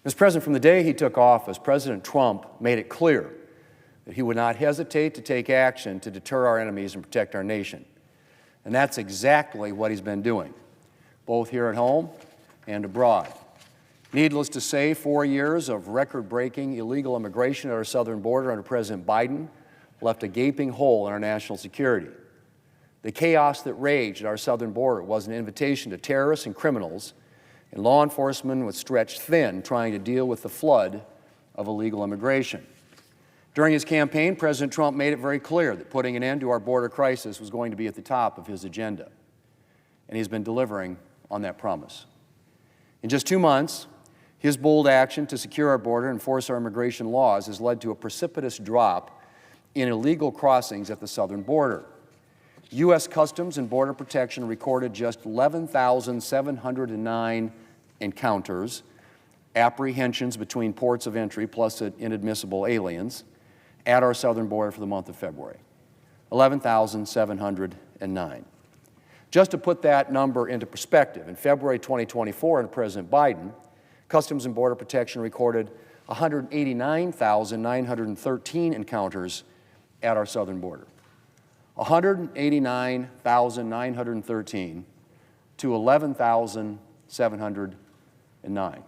Mr. President, from the day he took office, President Trump made it clear that he would not hesitate to take action to deter our enemies and protect our nation. And that's exactly what he's been doing, both here at home and abroad. Needless to say, 4 years of record-breaking illegal immigration at our southern border under President Biden left a gaping hole in our national security. The chaos that raged at our southern border was an invitation to terrorists and criminals, and law enforcement was stretched thin trying to deal with the flood of illegal immigration. During his campaign, President Trump made it very clear that putting an end to our border crisis was going to be at the top of his agenda, and he's been delivering on that promise. In just 2 months, his bold action to secure our border and enforce our immigration laws has led to a precipitous drop in illegal crossings at the southern border. U.S. Customs and Border Protection recorded just 11,709 encounters, apprehensions between ports of entry plus inadmissible aliens, at our southern border for the month of February. 11,709. Just to put that number into perspective, in February 2024, under President Biden, Customs and Border Protection recorded 189,913 encounters at our southern border. 189,913 to 11,709.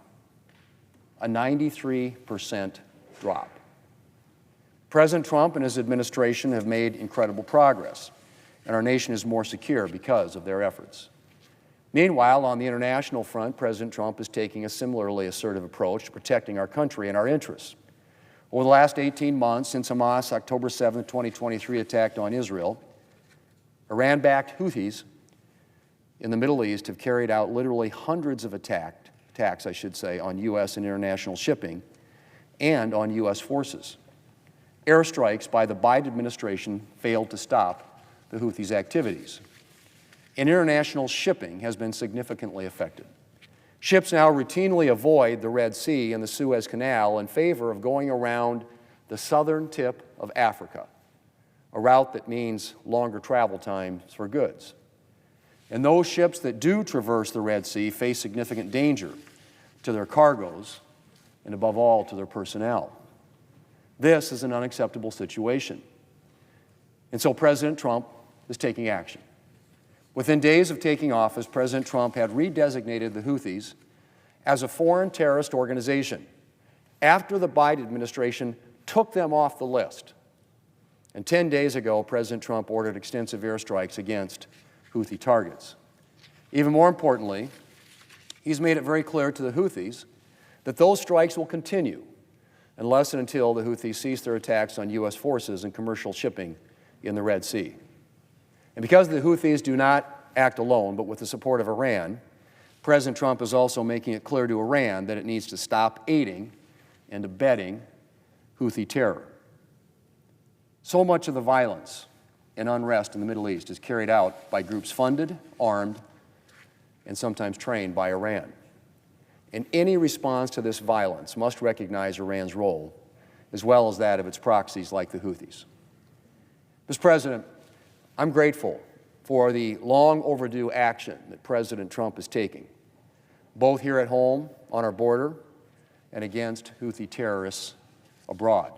A 93% drop. President Trump and his administration have made incredible progress, and our nation is more secure because of their efforts. Meanwhile, on the international front, President Trump is taking a similarly assertive approach to protecting our country and our interests. Over the last 18 months, since Hamas' October 7, 2023 attack on Israel, Iran-backed Houthis in the Middle East have carried out literally hundreds of attacks, on U.S. and international shipping and on U.S. forces. Airstrikes by the Biden administration failed to stop the Houthis' activities. And international shipping has been significantly affected. Ships now routinely avoid the Red Sea and the Suez Canal in favor of going around the southern tip of Africa, a route that means longer travel times for goods. And those ships that do traverse the Red Sea face significant danger to their cargoes and, above all, to their personnel. This is an unacceptable situation. And so President Trump is taking action. Within days of taking office, President Trump had redesignated the Houthis as a foreign terrorist organization after the Biden administration took them off the list. And 10 days ago, President Trump ordered extensive airstrikes against Houthi targets. Even more importantly, he's made it very clear to the Houthis that those strikes will continue unless and until the Houthis cease their attacks on U.S. forces and commercial shipping in the Red Sea. And because the Houthis do not act alone, but with the support of Iran, President Trump is also making it clear to Iran that it needs to stop aiding and abetting Houthi terror. So much of the violence and unrest in the Middle East is carried out by groups funded, armed, and sometimes trained by Iran. And any response to this violence must recognize Iran's role, as well as that of its proxies like the Houthis. Mr. President, I'm grateful for the long overdue action that President Trump is taking, both here at home on our border and against Houthi terrorists abroad.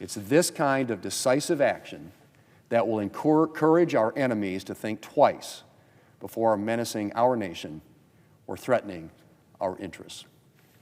It's this kind of decisive action that will encourage our enemies to think twice before menacing our nation or threatening our interests.